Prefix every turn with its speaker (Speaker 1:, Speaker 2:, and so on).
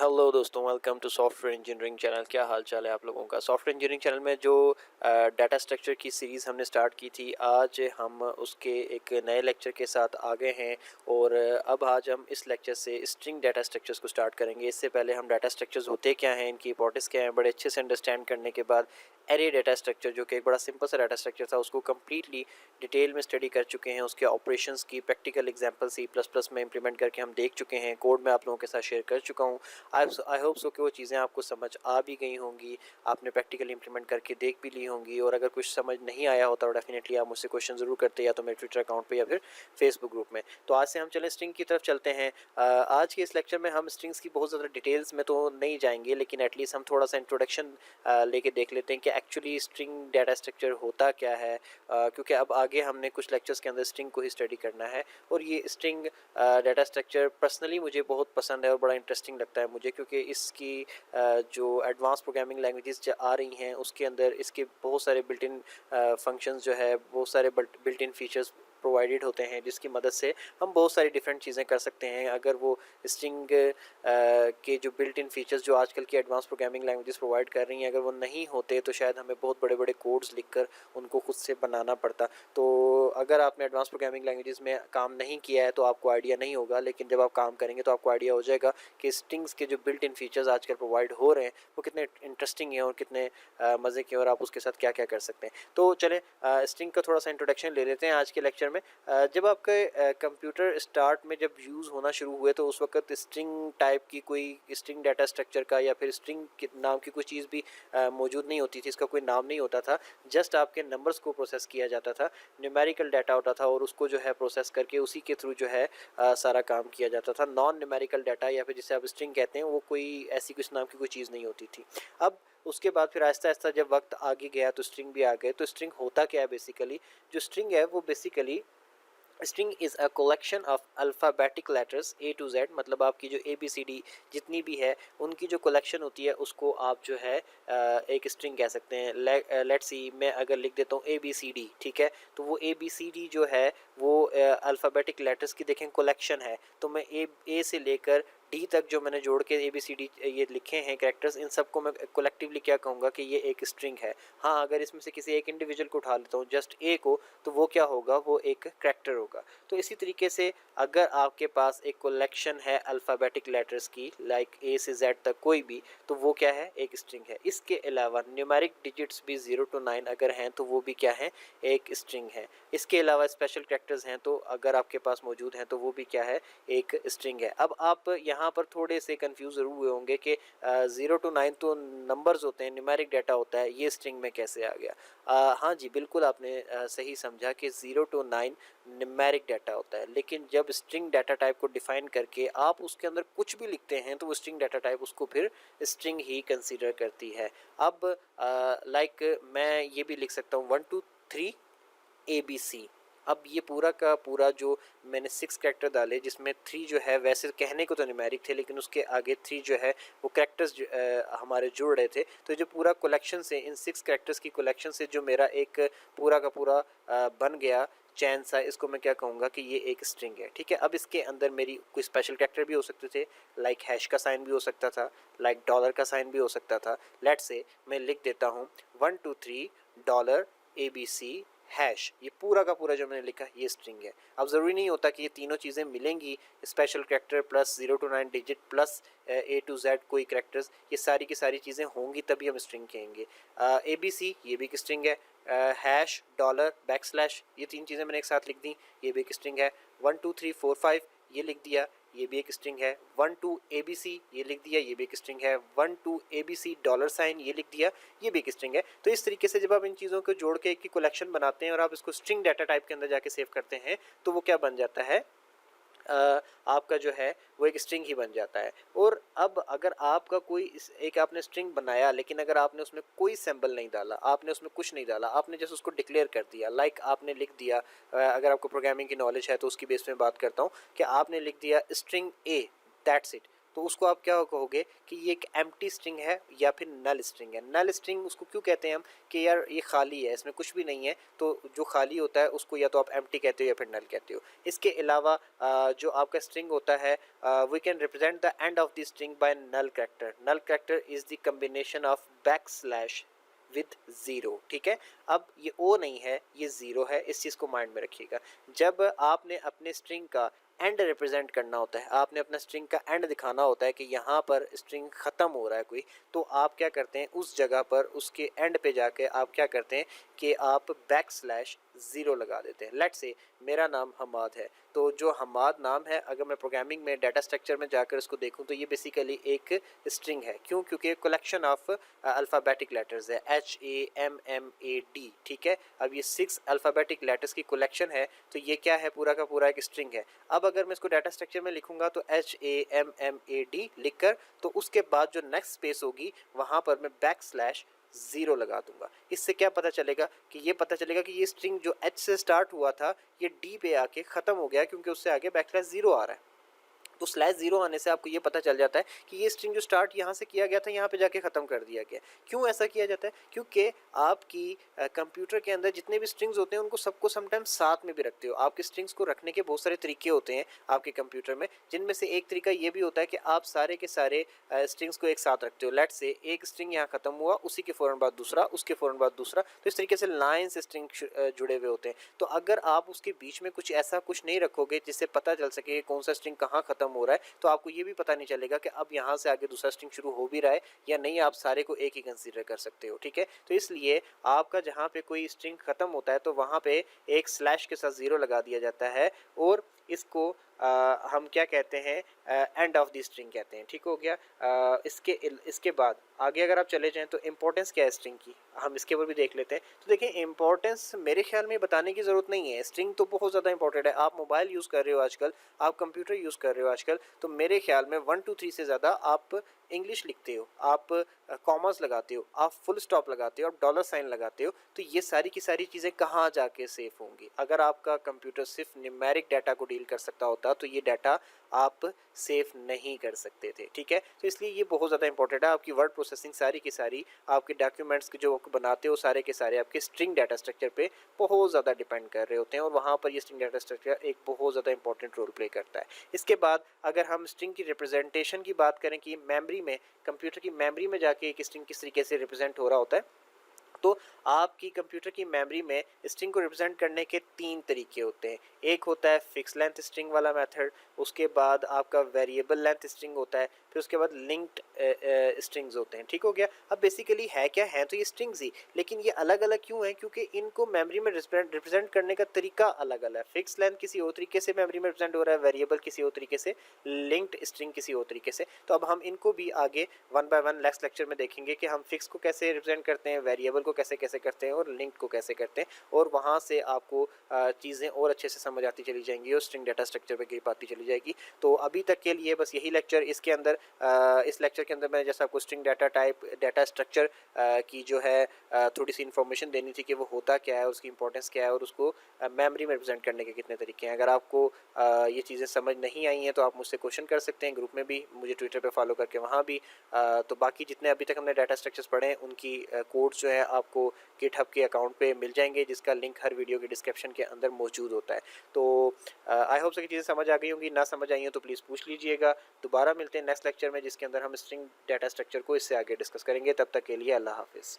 Speaker 1: Hello दोस्तों, welcome to software engineering channel. क्या हाल चाल है आप लोगों का। सॉफ्टवेयर इंजीनियरिंग चैनल में जो डाटा स्ट्रक्चर की सीरीज़ हमने स्टार्ट की थी, आज हम उसके एक नए लेक्चर के साथ आ गए हैं। और अब आज हम इस लेक्चर से स्ट्रिंग डाटा स्ट्रक्चर्स को स्टार्ट करेंगे। इससे पहले हम डाटा स्ट्रक्चर्स होते क्या हैं, इनकी इंपॉर्टेंस क्या है, बड़े अच्छे से अंडरस्टैंड करने के बाद एरे डाटा स्ट्रक्चर जो कि एक बड़ा सिंपल सा डाटा स्ट्रक्चर था, उसको कम्प्लीटली डिटेल में स्टडी कर चुके हैं। उसके ऑपरेशंस की प्रैक्टिकल एग्जांपल C++ में इंप्लीमेंट करके हम देख चुके हैं। कोड में आप लोगों के साथ शेयर कर चुका हूँ। आई होप सो कि वो चीज़ें आपको समझ आ भी गई होंगी, आपने प्रैक्टिकली इंप्लीमेंट करके देख भी ली होंगी। और अगर कुछ समझ नहीं आया होता तो डेफिनेटली आप मुझसे क्वेश्चन ज़रूर करते, या तो मेरे ट्विटर अकाउंट पे या फिर फेसबुक ग्रुप में। तो आज से हम चलें स्ट्रिंग की तरफ चलते हैं। आज के इस लेक्चर में हम स्ट्रिंग्स की बहुत ज़्यादा डिटेल्स में तो नहीं जाएंगे, लेकिन एटलीस्ट हम थोड़ा सा इंट्रोडक्शन लेके देख लेते हैं कि एक्चुअली स्ट्रिंग डाटा स्ट्रक्चर होता क्या है। क्योंकि अब आगे हमने कुछ लेक्चर्स के अंदर स्ट्रिंग को ही स्टडी करना है। और ये स्ट्रिंग डाटा स्ट्रक्चर पर्सनली मुझे बहुत पसंद है और बड़ा इंटरेस्टिंग लगता है मुझे, क्योंकि इसकी जो एडवांस प्रोग्रामिंग लैंग्वेजेस जो आ रही हैं उसके अंदर इसके बहुत सारे बिल्ट इन फंक्शंस जो है, बहुत सारे बिल्ट इन फीचर्स प्रोवाइडेड होते हैं, जिसकी मदद से हम बहुत सारी डिफरेंट चीज़ें कर सकते हैं। अगर वो स्ट्रिंग के जो बिल्ट इन फीचर्स जो आजकल की एडवांस प्रोग्रामिंग लैंग्वेजेस प्रोवाइड कर रही हैं, अगर वो नहीं होते तो शायद हमें बहुत बड़े बड़े कोड्स लिखकर उनको खुद से बनाना पड़ता। तो अगर आपने एडवांस प्रोग्रामिंग लैंग्वेजेस में काम नहीं किया है तो आपको आइडिया नहीं होगा, लेकिन जब आप काम करेंगे तो आपको आइडिया हो जाएगा कि स्ट्रिंग्स के जो बिल्ट इन फीचर्स आजकल प्रोवाइड हो रहे हैं वो कितने इंटरेस्टिंग हैं और कितने मज़े के, और आप उसके साथ क्या क्या कर सकते हैं। तो चलें स्ट्रिंग का थोड़ा सा इंट्रोडक्शन ले लेते हैं आज के लेक्चर में। जब आपके कंप्यूटर स्टार्ट में जब यूज़ होना शुरू हुए तो उस वक्त स्ट्रिंग टाइप की कोई स्ट्रिंग डाटा स्ट्रक्चर का या फिर स्ट्रिंग नाम की कोई चीज़ भी मौजूद नहीं होती थी। इसका कोई नाम नहीं होता था। जस्ट आपके नंबर्स को प्रोसेस किया जाता था, न्यूमेरिकल डाटा होता था और उसको जो है प्रोसेस करके उसी के थ्रू जो है सारा काम किया जाता था। नॉन न्यूमेरिकल डाटा या फिर जिसे आप स्ट्रिंग कहते हैं, वो कोई ऐसी कुछ नाम की कोई चीज़ नहीं होती थी। अब उसके बाद फिर आहिस्ता आहिस्ता जब वक्त आगे गया तो स्ट्रिंग भी आ गए। तो स्ट्रिंग होता क्या है बेसिकली, जो स्ट्रिंग है वो basically string is a collection of alphabetic letters A to Z. मतलब आपकी जो ए बी सी डी जितनी भी है उनकी जो कलेक्शन होती है उसको आप जो है एक स्ट्रिंग कह सकते हैं। लेट्स सी, मैं अगर लिख देता हूँ ए बी सी डी, ठीक है, तो वो ए बी सी डी जो है वो अल्फ़ाबेटिक लेटर्स की देखें कलेक्शन है। तो मैं ए से लेकर डी तक जो मैंने जोड़ के ए बी सी डी ये लिखे हैं कैरेक्टर्स, इन सबको मैं कलेक्टिवली क्या कहूँगा कि ये एक स्ट्रिंग है। हाँ, अगर इसमें से किसी एक इंडिविजुअल को उठा लेता हूँ, जस्ट ए को, तो वो क्या होगा, वो एक कैरेक्टर होगा। तो इसी तरीके से अगर आपके पास एक कलेक्शन है अल्फ़ाबेटिक लेटर्स की, लाइक ए से जेड तक कोई भी, तो वो क्या है, एक स्ट्रिंग है। इसके अलावा न्यूमेरिक डिजिट्स भी 0 to 9 अगर हैं तो वो भी क्या है, एक स्ट्रिंग है। इसके अलावा स्पेशल कैरेक्टर्स हैं तो अगर आपके पास मौजूद हैं तो वो भी क्या है, एक स्ट्रिंग है। अब आप यहाँ पर थोड़े से कंफ्यूज ज़रूर हुए होंगे कि 0 to 9 तो नंबर्स होते हैं, न्यूमेरिक डाटा होता है, ये स्ट्रिंग में कैसे आ गया। हाँ जी, बिल्कुल आपने सही समझा कि 0 to 9 न्यूमेरिक डाटा होता है, लेकिन जब स्ट्रिंग डाटा टाइप को डिफाइन करके आप उसके अंदर कुछ भी लिखते हैं तो वो स्ट्रिंग डाटा टाइप उसको फिर स्ट्रिंग ही कंसीडर करती है। अब लाइक मैं ये भी लिख सकता हूँ 1 2 3 ABC। अब ये पूरा का पूरा जो मैंने 6 कैरेक्टर डाले, जिसमें 3 जो है वैसे कहने को तो न्यूमेरिक थे, लेकिन उसके आगे 3 जो है वो कैरेक्टर्स हमारे जुड़ रहे थे। तो जो पूरा कलेक्शन से, इन 6 कैरेक्टर्स की कलेक्शन से जो मेरा एक पूरा का पूरा बन गया चैन सा, इसको मैं क्या कहूँगा कि ये एक स्ट्रिंग है। ठीक है, अब इसके अंदर मेरी कोई स्पेशल कैरेक्टर भी हो सकते थे, लाइक हैश का साइन भी हो सकता था, लाइक डॉलर का साइन भी हो सकता था। लेट्स से मैं लिख देता हूँ 1 2 3 डॉलर ABC हैश, ये पूरा का पूरा जो मैंने लिखा ये स्ट्रिंग है। अब ज़रूरी नहीं होता कि ये तीनों चीज़ें मिलेंगी, special character plus 0 to 9 digit plus A to Z कोई कैरेक्टर्स, ये सारी की सारी चीज़ें होंगी तभी हम स्ट्रिंग कहेंगे। ABC ये भी एक स्ट्रिंग है। हैश, डॉलर, बैक स्लैश, ये 3 चीज़ें मैंने एक साथ लिख दी, ये भी एक स्ट्रिंग है। 1 2 3 4 5 ये लिख दिया, ये भी एक स्ट्रिंग है। 1 2 ABC ये लिख दिया, ये भी एक स्ट्रिंग है। 1 2 ABC डॉलर साइन ये लिख दिया, ये भी एक स्ट्रिंग है। तो इस तरीके से जब आप इन चीज़ों को जोड़ के एक कलेक्शन बनाते हैं और आप इसको स्ट्रिंग डाटा टाइप के अंदर जाके सेव करते हैं, तो वो क्या बन जाता है, आपका जो है वो एक स्ट्रिंग ही बन जाता है। और अब अगर आपका कोई एक आपने स्ट्रिंग बनाया, लेकिन अगर आपने उसमें कोई सिंबल नहीं डाला, आपने उसमें कुछ नहीं डाला, आपने जस्ट उसको डिक्लेयर कर दिया, लाइक आपने लिख दिया, अगर आपको प्रोग्रामिंग की नॉलेज है तो उसकी बेस में बात करता हूँ कि आपने लिख दिया स्ट्रिंग ए, दैट्स इट। तो उसको आप क्या कहोगे कि ये एक एम्प्टी स्ट्रिंग है या फिर नल स्ट्रिंग है। नल स्ट्रिंग उसको क्यों कहते हैं हम कि यार ये खाली है, इसमें कुछ भी नहीं है, तो जो खाली होता है उसको या तो आप एम्प्टी कहते हो या फिर नल कहते हो। इसके अलावा जो आपका स्ट्रिंग होता है, we can represent the end of the string by null character. Null character is the combination of backslash with zero, ठीक है। अब ये ओ नहीं है, ये ज़ीरो है, इस चीज़ को माइंड में रखिएगा। जब आपने अपने स्ट्रिंग का एंड रिप्रेजेंट करना होता है, आपने अपना स्ट्रिंग का एंड दिखाना होता है कि यहाँ पर स्ट्रिंग ख़त्म हो रहा है कोई, तो आप क्या करते हैं उस जगह पर उसके एंड पे जाके आप क्या करते हैं कि आप बैक स्लैश ज़ीरो लगा देते हैं। लेट्स से मेरा नाम हमाद है, तो जो हमाद नाम है अगर मैं प्रोग्रामिंग में डाटा स्ट्रक्चर में जाकर इसको देखूं तो ये बेसिकली एक स्ट्रिंग है। क्यों? क्योंकि कलेक्शन ऑफ अल्फ़ाबेटिक लेटर्स है, HAMMAD, ठीक है। अब ये 6 अल्फ़ाबेटिक लेटर्स की कलेक्शन है, तो ये क्या है, पूरा का पूरा एक स्ट्रिंग है। अब अगर मैं इसको डाटा स्ट्रक्चर में लिखूंगा तो HAMMAD लिखकर, तो उसके बाद जो नेक्स्ट स्पेस होगी वहाँ पर मैं बैक स्लैश ज़ीरो लगा दूंगा। इससे क्या पता चलेगा कि ये पता चलेगा कि ये स्ट्रिंग जो H से स्टार्ट हुआ था ये D पे आके ख़त्म हो गया, क्योंकि उससे आगे बैक स्लैश ज़ीरो आ रहा है। तो स्लैश ज़ीरो आने से आपको ये पता चल जाता है कि ये स्ट्रिंग जो स्टार्ट यहाँ से किया गया था यहाँ पे जाके ख़त्म कर दिया गया। क्यों ऐसा किया जाता है? क्योंकि आपकी कंप्यूटर के अंदर जितने भी स्ट्रिंग्स होते हैं उनको सबको समटाइम्स साथ में भी रखते हो। आपके स्ट्रिंग्स को रखने के बहुत सारे तरीके होते हैं आपके कंप्यूटर में, जिनमें से एक तरीका ये भी होता है कि आप सारे के सारे स्ट्रिंग्स को एक साथ रखते हो। लेट्स से एक स्ट्रिंग यहाँ ख़त्म हुआ, उसी के फ़ौरन बाद दूसरा, उसके फ़ौरन बाद दूसरा, तो इस तरीके से लाइन से स्ट्रिंग जुड़े हुए होते हैं। तो अगर आप उसके बीच में कुछ ऐसा कुछ नहीं रखोगे जिससे पता चल सके कौन सा स्ट्रिंग कहाँ ख़त्म हो रहा है, तो आपको ये भी पता नहीं चलेगा कि अब यहाँ से आगे दूसरा स्ट्रिंग शुरू हो भी रहा है या नहीं। आप सारे को एक ही कंसीडर कर सकते हो, ठीक है। तो इसलिए आपका जहाँ पे कोई स्ट्रिंग खत्म होता है तो वहाँ पे एक स्लैश के साथ ज़ीरो लगा दिया जाता है, और इसको हम क्या कहते हैं, एंड ऑफ द स्ट्रिंग कहते हैं, ठीक हो गया। इसके बाद आगे अगर आप चले जाएं तो इम्पोर्टेंस क्या है स्ट्रिंग की, हम इसके ऊपर भी देख लेते हैं। तो देखिए इम्पोर्टेंस मेरे ख्याल में बताने की ज़रूरत नहीं है, स्ट्रिंग तो बहुत ज़्यादा इंपॉर्टेंट है। आप मोबाइल यूज़ कर रहे हो आजकल, आप कंप्यूटर यूज़ कर रहे हो आजकल, तो मेरे ख्याल में 1 2 3 से ज़्यादा आप इंग्लिश लिखते हो, आप कॉमर्स लगाते हो, आप फुल स्टॉप लगाते हो, आप डॉलर साइन लगाते हो, तो ये सारी की सारी चीज़ें कहाँ जाके सेफ होंगी? अगर आपका कंप्यूटर सिर्फ न्यूमेरिक डाटा को डील कर सकता होता तो ये डाटा आप सेफ नहीं कर सकते थे, ठीक है। तो इसलिए ये बहुत ज़्यादा इंपॉर्टेंट है। आपकी वर्ड प्रोसेसिंग सारी की सारी, आपके डॉक्यूमेंट्स जो बनाते हो सारे के सारे आपके स्ट्रिंग डाटा स्ट्रक्चर पे बहुत ज़्यादा डिपेंड कर रहे होते हैं, और वहाँ पर ये स्ट्रिंग डाटा स्ट्रक्चर एक बहुत ज़्यादा इंपॉर्टेंट रोल प्ले करता है। इसके बाद अगर हम स्ट्रिंग की रिप्रेजेंटेशन की बात करें कि मेमोरी में, कंप्यूटर की मेमोरी में जाके एक स्ट्रिंग किस तरीके से रिप्रेजेंट हो रहा होता है, तो आपकी कंप्यूटर की मेमोरी में स्ट्रिंग को रिप्रेजेंट करने के 3 तरीके होते हैं। एक होता है फिक्स लेंथ स्ट्रिंग वाला मेथड, उसके बाद आपका वेरिएबल लेंथ स्ट्रिंग होता है, फिर उसके बाद लिंक्ड स्ट्रिंग्स होते हैं, ठीक हो गया। अब बेसिकली है क्या, है तो ये स्ट्रिंग्स ही, लेकिन ये अलग अलग क्यों है? क्योंकि इनको मेमोरी में रिप्रेजेंट करने का तरीका अलग अलग है। फिक्स लेंथ किसी और तरीके से मेमोरी में रिप्रेजेंट हो रहा है, वेरिएबल किसी और तरीके से, लिंक्ड स्ट्रिंग किसी और तरीके से। तो अब हम इनको भी आगे one by one next lecture में देखेंगे कि हम फिक्स को कैसे रिप्रेजेंट करते हैं, वेरिएबल को कैसे कैसे करते हैं, और लिंक्ड को कैसे करते हैं, और वहाँ से आपको चीज़ें और अच्छे से समझ आती चली जाएंगी और स्ट्रिंग डाटा स्ट्रक्चर पे ग्रिप आती चली जाएगी। तो अभी तक के लिए बस यही लेक्चर। इसके अंदर इस लेक्चर के अंदर मैंने जैसा आपको string data type, data structure की जो है थोड़ी सी इन्फॉर्मेशन देनी थी कि वो होता क्या है, उसकी इंपॉर्टेंस क्या है, और उसको मेमोरी में रिप्रेजेंट करने के कितने तरीके हैं। अगर आपको ये चीज़ें समझ नहीं आई हैं तो आप मुझसे क्वेश्चन कर सकते हैं ग्रुप में भी, मुझे ट्विटर पे फॉलो करके वहाँ भी। तो बाकी जितने अभी तक हमने डाटा स्ट्रक्चर्स पढ़े हैं उनकी कोड्स जो है आपको गिटहब के अकाउंट पे मिल जाएंगे, जिसका लिंक हर वीडियो के डिस्क्रिप्शन के अंदर मौजूद होता है। तो आई होप सभी चीज़ें समझ आ गई होंगी, ना समझ आई हो तो प्लीज़ पूछ लीजिएगा। दोबारा मिलते हैं नेक्स्ट लेक्चर में, जिसके अंदर हम स्ट्रिंग डाटा स्ट्रक्चर को इससे आगे डिस्कस करेंगे। तब तक के लिए अल्लाह हाफिज़।